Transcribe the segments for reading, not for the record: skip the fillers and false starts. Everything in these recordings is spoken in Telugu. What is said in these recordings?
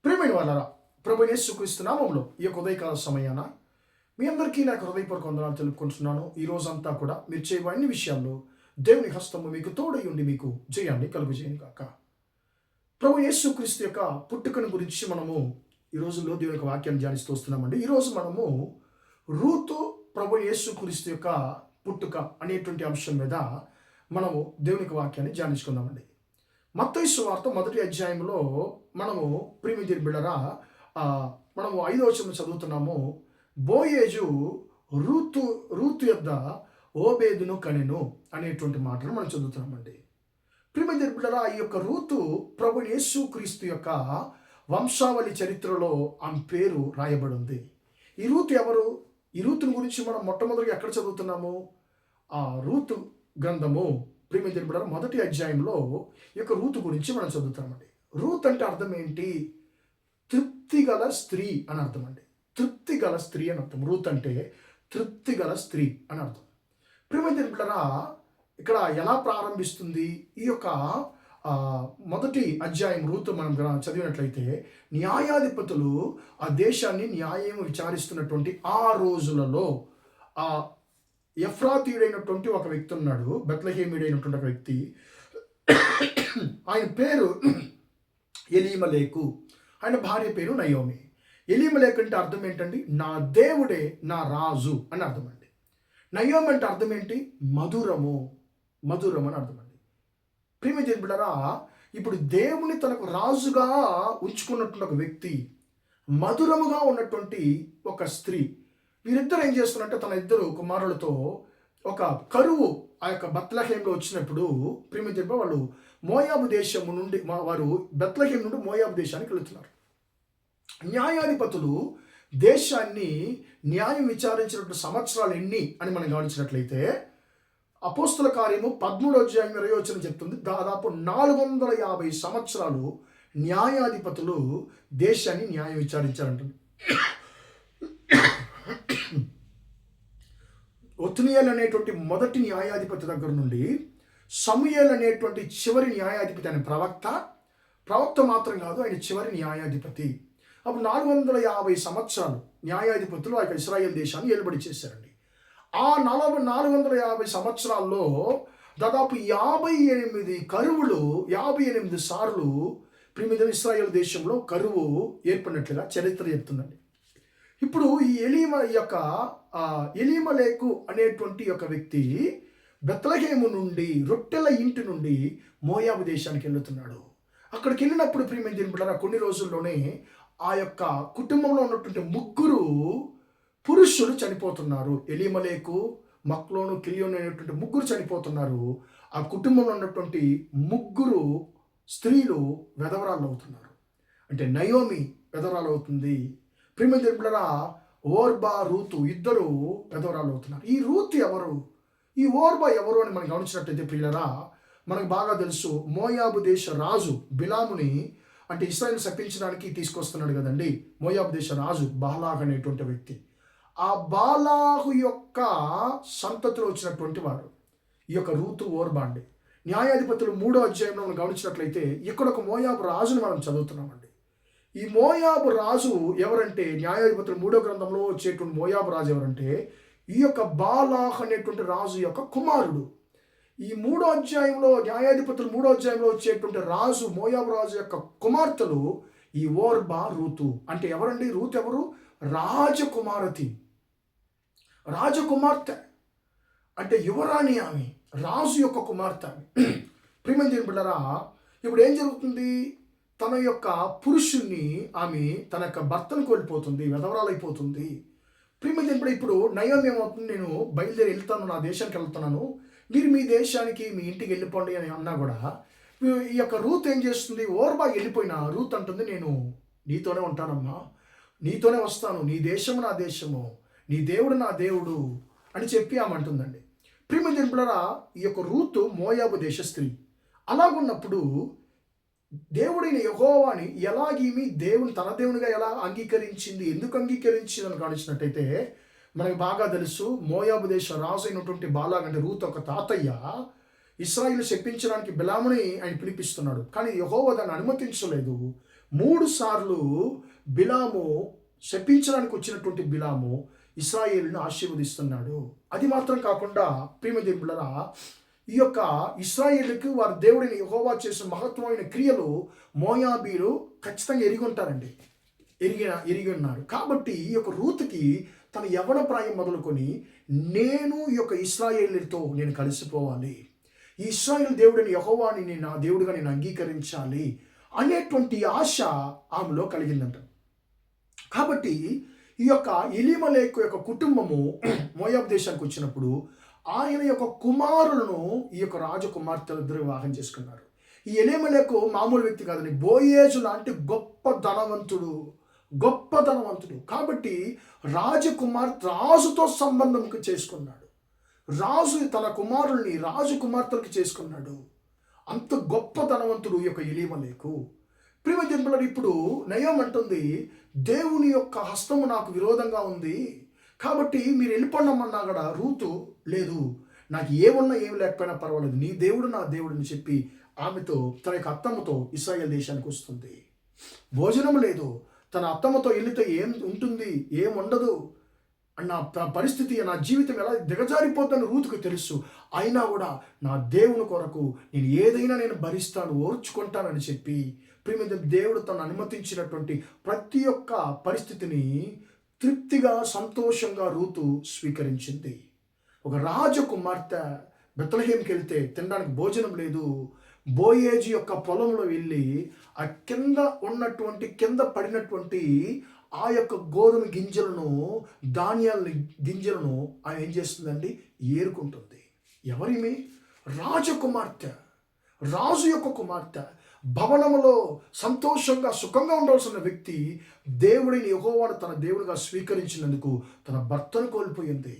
ప్రియమైన వాళ్ళరా, ప్రభు యేసుక్రీస్తు నామములో ఈ యొక్క ఉదయకాల సమయాన మీ అందరికీ నాకు హృదయపూర్వక వందనాలు తెలుపుకుంటున్నాను. ఈ రోజంతా కూడా మీరు చేయవ అన్ని విషయాల్లో దేవుని హస్తము మీకు తోడై ఉండి మీకు జయాన్ని కలుగజేయను గాక. ప్రభు యేసుక్రీస్తు యొక్క పుట్టుకను గురించి మనము ఈ రోజుల్లో దేవుని యొక్క వాక్యాన్ని ధ్యానిస్తూ వస్తున్నామండి. ఈరోజు మనము రూతు ప్రభు యేసుక్రీస్తు యొక్క పుట్టుక అనేటువంటి అంశం మీద మనము దేవుని యొక్క వాక్యాన్ని ధ్యానించుకుందామండి. మత్తయి సువార్త 1వ అధ్యాయంలో మనము ప్రియమైన బిడ్డలారా, మనము 5వ వచనం చదువుతున్నాము. బోయేజు రూతు యొద్ద ఓబేదును కనెను అనేటువంటి మాటలు మనం చదువుతున్నామండి. ప్రియమైన బిడ్డలారా, ఈ యొక్క రూతు ప్రభు యేసుక్రీస్తు యొక్క వంశావళి చరిత్రలో ఆమె పేరు రాయబడి ఉంది. ఈ రూతు ఎవరు? ఈ రూతుని గురించి మనం మొట్టమొదటిగా ఎక్కడ చదువుతున్నాము? ఆ రూతు గ్రంథము ప్రియమైన బిడ్డలారా 1వ అధ్యాయంలో ఈ యొక్క రూతు గురించి మనం చదువుతామండి. రూత్ అంటే అర్థం ఏంటి? తృప్తి గల స్త్రీ అని అర్థం అండి. తృప్తి గల స్త్రీ అని అర్థం. రూత్ అంటే తృప్తి గల స్త్రీ అని అర్థం. ప్రియమైన బిడ్డలారా, ఇక్కడ ఎలా ప్రారంభిస్తుంది ఈ యొక్క 1వ అధ్యాయం? రూతు మనం చదివినట్లయితే న్యాయాధిపతులు ఆ దేశాన్ని న్యాయం విచారిస్తున్నటువంటి ఆ రోజులలో ఆ ఎఫ్రాతీయుడైనటువంటి ఒక వ్యక్తి ఉన్నాడు, బెత్లెహేమీయుడైనటువంటి ఒక వ్యక్తి. ఆయన పేరు ఎలీమలేకు. ఆయన భార్య పేరు నయోమి. ఎలీమలేకు అంటే అర్థం ఏంటండి? నా దేవుడే నా రాజు అని అర్థం అండి. నయోమి అంటే అర్థం ఏంటి? మధురము. మధురం అని అర్థం అండి. ప్రియమైన బిడ్డలారా, ఇప్పుడు దేవుని తనకు రాజుగా ఉంచుకున్నటువంటి ఒక వ్యక్తి, మధురముగా ఉన్నటువంటి ఒక స్త్రీ, వీరిద్దరు ఏం చేస్తున్నారంటే తన ఇద్దరు కుమారులతో ఒక కరువు ఆ యొక్క బెత్లెహేంలో వచ్చినప్పుడు ప్రియమైన వాళ్ళు మోయాబు దేశము నుండి వారు బెత్లెహేం నుండి మోయాబు దేశానికి వెళుతున్నారు. న్యాయాధిపతులు దేశాన్ని న్యాయం విచారించినటువంటి సంవత్సరాలు ఎన్ని అని మనం గమనించినట్లయితే అపోస్తుల కార్యము 13వ అధ్యాయం 20వ వచనం చెప్తుంది. దాదాపు 450 సంవత్సరాలు న్యాయాధిపతులు దేశాన్ని న్యాయం విచారించారంటుంది. ఒత్నియేల్ అనేటువంటి మొదటి న్యాయాధిపతి దగ్గర నుండి సమూయేల్ అనేటువంటి చివరి న్యాయాధిపతి, ఆయన ప్రవక్త మాత్రం కాదు, ఆయన చివరి న్యాయాధిపతి. అప్పుడు 450 సంవత్సరాలు న్యాయాధిపతులు ఆ యొక్క ఇశ్రాయేల్ దేశాన్ని ఏలుబడి చేశారండి. ఆ 450 సంవత్సరాల్లో దాదాపు 58 కరువులు, 58 సార్లు ప్రియమైన ఇశ్రాయేల్ దేశంలో కరువు ఏర్పడినట్లుగా చరిత్ర చెప్తుందండి. ఇప్పుడు ఈ ఎలీమలేకు అనేటువంటి ఒక వ్యక్తి బెత్లెహేము నుండి, రొట్టెల ఇంటి నుండి మోయాబు దేశానికి వెళ్తున్నాడు. అక్కడికి వెళ్ళినప్పుడు ప్రియమైన బిడ్డలారా, కొన్ని రోజుల్లోనే ఆ యొక్క కుటుంబంలో ఉన్నటువంటి 3 పురుషులు చనిపోతున్నారు. ఎలీమలేకు, మక్లోను, కిలియోను అనేటువంటి 3 చనిపోతున్నారు. ఆ కుటుంబంలో ఉన్నటువంటి 3 స్త్రీలు వెధవరాలు అవుతున్నారు. అంటే నయోమి వెధవరాలు అవుతుంది. ప్రియమైన బిడ్డలారా, ఓర్బా, రూతు ఇద్దరు పెదవరాలు అవుతున్నారు. ఈ రూతు ఎవరు? ఈ ఓర్బా ఎవరు అని మనం గమనించినట్లయితే ప్రియులరా, మనకు బాగా తెలుసు. మోయాబు దేశ రాజు బిలాముని అంటే ఇశ్రాయేలు శపించడానికి తీసుకొస్తున్నాడు కదండి. మోయాబు దేశ రాజు బాలాహ్ అనేటువంటి వ్యక్తి. ఆ బాలాహు యొక్క సంతతిలో వచ్చినటువంటి వారు ఈ యొక్క రూతు, ఓర్బా అండి. న్యాయాధిపతులు 3వ అధ్యాయంలో మనం గమనించినట్లయితే ఇక్కడ ఒక మోయాబు రాజుని మనం చదువుతున్నామండి. ఈ మోయాబు రాజు ఎవరంటే, న్యాయాధిపతులు 3వ గ్రంథంలో వచ్చేటువంటి మోయాబు రాజు ఎవరంటే ఈ యొక్క బాలాహ్ అనేటువంటి రాజు యొక్క కుమారుడు. ఈ 3వ అధ్యాయంలో న్యాయాధిపతులు 3వ అధ్యాయంలో వచ్చేటువంటి రాజు, మోయాబు రాజు యొక్క కుమార్తెలు ఈ ఓర్బా, రూతు. అంటే ఎవరండి? రూతు ఎవరు? రాజకుమారతి, రాజకుమార్తె. అంటే యువరాణి ఆమె, రాజు యొక్క కుమార్తె ఆమె. ప్రియమైన బిడ్డలారా, ఇప్పుడు ఏం జరుగుతుంది? తన యొక్క పురుషుణ్ణి ఆమె తన యొక్క భర్తను కోల్పోతుంది, వెధవరాలైపోతుంది. ప్రియమైన ఇప్పుడు నయోమి ఏమవుతుంది? నేను బయలుదేరి వెళ్తాను, నా దేశానికి వెళ్తున్నాను, మీరు మీ దేశానికి, మీ ఇంటికి వెళ్ళిపోండి అని అన్నా కూడా ఈ యొక్క రూత్ ఏం చేస్తుంది? ఓర్బా వెళ్ళిపోయినా రూత్ అంటుంది, నేను నీతోనే ఉంటానమ్మా, నీతోనే వస్తాను, నీ దేశము నా దేశము, నీ దేవుడు నా దేవుడు అని చెప్పి ఆమె అంటుందండి. ప్రియమైన బిడ్డలారా, ఈ యొక్క రూతు మోయాబు దేశ స్త్రీ. అలాగున్నప్పుడు దేవుడైన యెహోవాని ఎలాగీమి దేవుని తన దేవునిగా ఎలా అంగీకరించింది, ఎందుకు అంగీకరించింది అని గమనించినట్టయితే మనకు బాగా తెలుసు. మోయాబు దేశ రాజు అయినటువంటి బాలాగ్ అంటే రూతు ఒక తాతయ్య ఇశ్రాయేలు శపించడానికి బిలాముని ఆయన పిలిపిస్తున్నాడు. కానీ యెహోవా దాన్ని అనుమతించలేదు. 3 సార్లు బిలాము శపించడానికి వచ్చినటువంటి బిలాము ఇశ్రాయేలును ఆశీర్వదిస్తున్నాడు. అది మాత్రం కాకుండా ప్రియమైన ఈ యొక్క ఇశ్రాయేలుకి వారి దేవుడిని యెహోవా చేసిన మహత్వమైన క్రియలు మోయాబీలు ఖచ్చితంగా ఎరిగి ఉంటారండి. ఎరిగి ఉన్నారు. కాబట్టి ఈ యొక్క రూతుకి తన యవ్వన ప్రాయం మొదలుకొని నేను ఈ యొక్క ఇశ్రాయేలుతో నేను కలిసిపోవాలి, ఈ ఇశ్రాయేలు దేవుడిని యెహోవాని నేను నా దేవుడిగా నేను అంగీకరించాలి అనేటువంటి ఆశ ఆమెలో కలిగిందంట. కాబట్టి ఈ యొక్క ఎలీమలేకు యొక్క కుటుంబము మోయాబు దేశానికి వచ్చినప్పుడు ఆయన యొక్క కుమారులను ఈ యొక్క రాజకుమార్తెలిద్దరు వివాహం చేసుకున్నారు. ఈ ఎలీమలేకు మామూలు వ్యక్తి కాదని, బోయేజు లాంటి గొప్ప ధనవంతుడు. కాబట్టి రాజుతో సంబంధం చేసుకున్నాడు. రాజు తన కుమారుల్ని రాజకుమార్తెలకు చేసుకున్నాడు. అంత గొప్ప ధనవంతుడు ఈ యొక్క ఎలీమలేకు. ప్రియమైన ఇప్పుడు నయోమి అంటుంది, దేవుని యొక్క హస్తము నాకు విరోధంగా ఉంది, కాబట్టి మీరు వెళ్ళిపోండమన్నా కూడా రూతు లేదు, నాకు ఏమున్నా ఏమి లేకపోయినా పర్వాలేదు, నీ దేవుడు నా దేవుడిని చెప్పి ఆమెతో తన యొక్క అత్తమ్మతో ఇశ్రాయేల్ దేశానికి వస్తుంది. భోజనం లేదు, తన అత్తమ్మతో వెళితే ఏం ఉంటుంది, ఏం ఉండదు, నా పరిస్థితి, నా జీవితం ఎలా దిగజారిపోతుందని రూతుకు తెలుసు. అయినా కూడా నా దేవుని కొరకు నేను ఏదైనా నేను భరిస్తాను, ఓర్చుకుంటానని చెప్పి ప్రియమైన దేవుడు తను అనుమతించినటువంటి ప్రతి ఒక్క పరిస్థితిని తృప్తిగా సంతోషంగా రూతు స్వీకరించింది. ఒక రాజకుమార్తె బెత్లెహేంకి వెళ్తే తినడానికి భోజనం లేదు. బోయేజు యొక్క పొలంలో వెళ్ళి ఆ కింద పడినటువంటి ఆ యొక్క గోధుమ గింజలను, ధాన్యాల గింజలను ఆయన ఏం చేస్తుందండి, ఏరుకుంటుంది. ఎవరిమి? రాజకుమార్తె, రాజు యొక్క కుమార్తె. భవనములో సంతోషంగా సుఖంగా ఉండాల్సిన వ్యక్తి దేవుడిని యెహోవాను తన దేవుడిగా స్వీకరించినందుకు తన భర్తను కోల్పోయింది.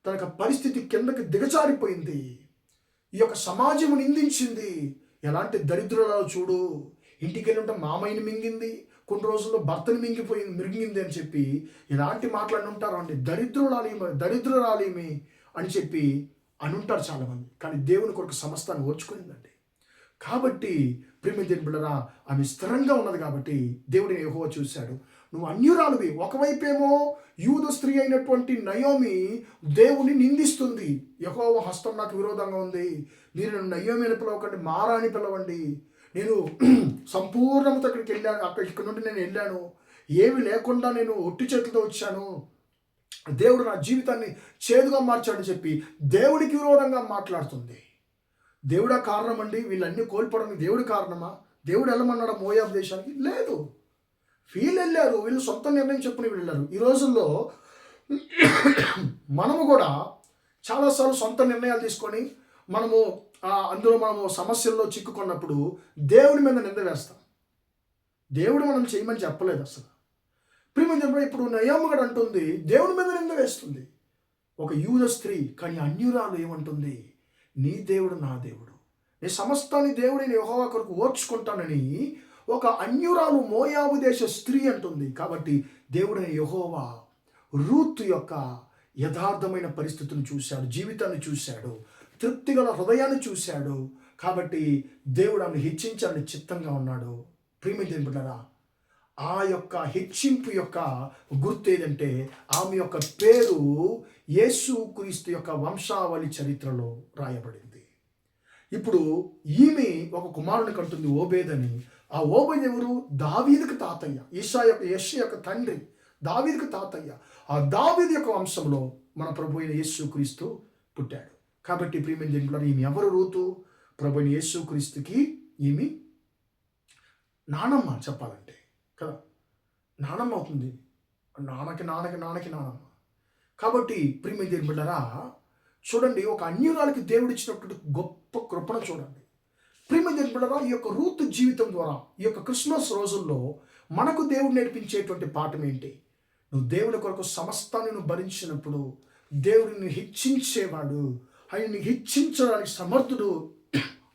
తన పరిస్థితి కిందకి దిగజారిపోయింది. ఈ యొక్క సమాజము నిందించింది. ఎలాంటి దరిద్రురాలు చూడు, ఇంటికి వెళ్ళి ఉంటే మామయ్యని మింగింది, కొన్ని రోజుల్లో భర్తని మింగింది అని చెప్పి ఎలాంటి మాటలు ఉంటారు అండి. దరిద్రురాలేమి అని చెప్పి అనుంటారు చాలామంది. కానీ దేవుని కొరకు సమస్తాన్ని ఓర్చుకునిందండి. కాబట్టి ప్రియమైన బిడ్డలారా, ఆమె స్థిరంగా ఉన్నది కాబట్టి దేవుడిని యెహోవా చూశాడు. నువ్వు అన్యురాలువి. ఒకవైపేమో యూద స్త్రీ అయినటువంటి నయోమి దేవుని నిందిస్తుంది. యెహోవా హస్తం నాకు విరోధంగా ఉంది, మీరు నన్ను నయోమి అని పిలవకండి, మారా అని పిలవండి. నేను సంపూర్ణంతో అక్కడికి వెళ్ళాను, ఇక్కడ నుండి నేను వెళ్ళాను, ఏమి లేకుండా నేను ఒట్టి చేతులతో వచ్చాను, దేవుడు నా జీవితాన్ని చేదుగా మార్చాడని చెప్పి దేవుడికి విరోధంగా మాట్లాడుతుంది. దేవుడా కారణం అండి వీళ్ళన్నీ కోల్పోవడానికి? దేవుడు కారణమా? దేవుడు వెళ్ళమన్నాడా మోయాబు దేశానికి? లేదు, వీళ్ళు వెళ్ళారు, వీళ్ళు సొంత నిర్ణయం చెప్పుని వెళ్ళారు. ఈ రోజుల్లో మనము కూడా చాలాసార్లు సొంత నిర్ణయాలు తీసుకొని అందులో మనము సమస్యల్లో చిక్కుకున్నప్పుడు దేవుడి మీద నింద వేస్తాం. దేవుడు మనం చేయమని చెప్పలేదు అసలు. ప్రియమైన ఇప్పుడు నయోమి కూడా అంటుంది, దేవుడి మీద నింద వేస్తుంది. ఒక యూద స్త్రీ, కానీ అన్యురాలు ఏమంటుంది, నీ దేవుడు నా దేవుడు, నీ సమస్తాన్ని దేవుడిని యెహోవా కొరకు ఓర్చుకుంటానని ఒక అన్యురాలు మోయాబు దేశ స్త్రీ అంటుంది. కాబట్టి దేవుడైన యెహోవా రూతు యొక్క యథార్థమైన పరిస్థితిని చూశాడు, జీవితాన్ని చూశాడు, తృప్తిగల హృదయాన్ని చూశాడు. కాబట్టి దేవుడు ఆమెను హెచ్చించాలని చిత్తంగా ఉన్నాడు. ప్రియమైన బిడ్డలారా, ఆ యొక్క హెచ్చింపు యొక్క గుర్తు ఏదంటే ఆమె యొక్క పేరు యేసుక్రీస్తు యొక్క వంశావళి చరిత్రలో రాయబడింది. ఇప్పుడు ఈమె ఒక కుమారుని కంటుంది, ఓబేదని. ఆ ఓబేద్ ఎవరు? దావీదుకు తాతయ్య, యెషయా యొక్క తండ్రి, దావీదుకు తాతయ్య. ఆ దావీదు యొక్క వంశంలో మన ప్రభు అయిన యేసుక్రీస్తు పుట్టాడు. కాబట్టి ప్రియమైన దేవుని ఈమె ఎవరు? రూతు. ప్రభు అయిన యేసుక్రీస్తుకి ఈమె నానమ్మ చెప్పాలంటే కదా, నానమ్మ అవుతుంది. నాన్నకి నానమ్మ. కాబట్టి ప్రియమైన దేవుని బిడ్డలారా, చూడండి, ఒక అన్యురాలకి దేవుడు ఇచ్చినటువంటి గొప్ప కృపను చూడండి. ప్రియమైన దేవుని బిడ్డలారా, ఈ యొక్క రూతు జీవితం ద్వారా ఈ యొక్క క్రిస్మస్ రోజుల్లో మనకు దేవుడు నేర్పించేటువంటి పాఠం ఏంటి? నువ్వు దేవుని కొరకు సమస్తాన్ని నువ్వు భరించినప్పుడు దేవుడిని హెచ్చించేవాడు, ఆయన్ని హెచ్చించడానికి సమర్థుడు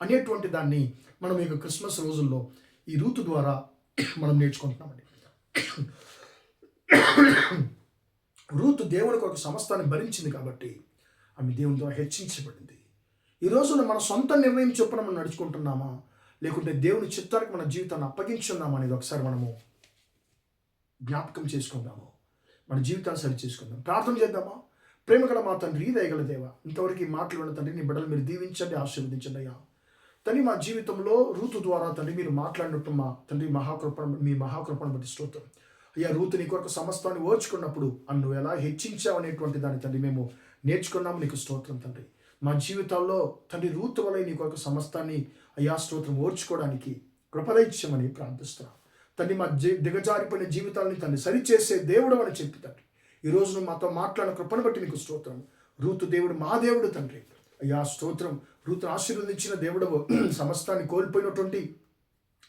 అనేటువంటి దాన్ని మనం ఈ యొక్క క్రిస్మస్ రోజుల్లో ఈ రూతు ద్వారా మనం నేర్చుకుంటున్నామండి. రూతు దేవుని కొరకు సమస్తాన్ని భరించింది కాబట్టి ఆమె దేవుని ద్వారా హెచ్చించబడింది. ఈ రోజున మన సొంత నిర్ణయం చొప్పున మనం నడుచుకుంటున్నామా, లేకుంటే దేవుని చిత్తానికి మన జీవితాన్ని అప్పగించున్నాం అనేది ఒకసారి మనము జ్ఞాపకం చేసుకుందాము. మన జీవితాన్ని సరి చేసుకుందాం. ప్రార్థన చేద్దామా? ప్రేమగల మా తండ్రి, దయగల దేవ, ఇంతవరకు ఈ మాటలు విన్న తండ్రి, నీ బిడ్డలు మీరు దీవించండి, ఆశీర్వదించండి అయ్యా. తండ్రి, మా జీవితంలో రూతు ద్వారా తండ్రి మీరు మాట్లాడినట్టు మా తండ్రి మీ మహాకృపను బట్టి స్తోత్రం అయ్యా. రూతు నీ కొరకు సమస్తాన్ని ఓర్చుకున్నప్పుడు నువ్వు ఎలా హెచ్చించావు అనేటువంటి దాన్ని తండ్రి మేము నేర్చుకున్నాము. నీకు స్తోత్రం తండ్రి. మా జీవితాల్లో తండ్రి రూతు వలె నీ కొరకు సమస్తాన్ని అయ్యా స్తోత్రం ఓర్చుకోవడానికి కృపదైత్యమని ప్రార్థిస్తున్నాం తండ్రి. మా దిగజారిపోయిన జీవితాలని తండ్రి సరిచేసే దేవుడు అని చెప్పి తండ్రి ఈరోజు నువ్వు మాతో మాట్లాడిన కృపను బట్టి నీకు స్తోత్రం. రూతు దేవుడు మా దేవుడు తండ్రి అయ్యా స్తోత్రం. రూతును ఆశీర్వదించిన దేవుడు సమస్తాన్ని కోల్పోయినటువంటి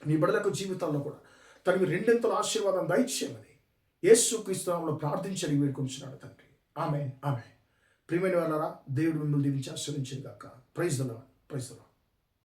నీ బిడ్డలకు జీవితాల్లో కూడా తనకి రెండింతల ఆశీర్వాదం దయచేయమని యేసుక్రీస్తు నామములో ప్రార్థించని వేడుకొంచున్నాడు తండ్రి. ఆమేన్, ఆమేన్. ప్రియమైన వాళ్ళారా, దేవుడు మిమ్మల్ని దీవించి ఆశీర్వదించును గాక. Praise the lord, praise the lord.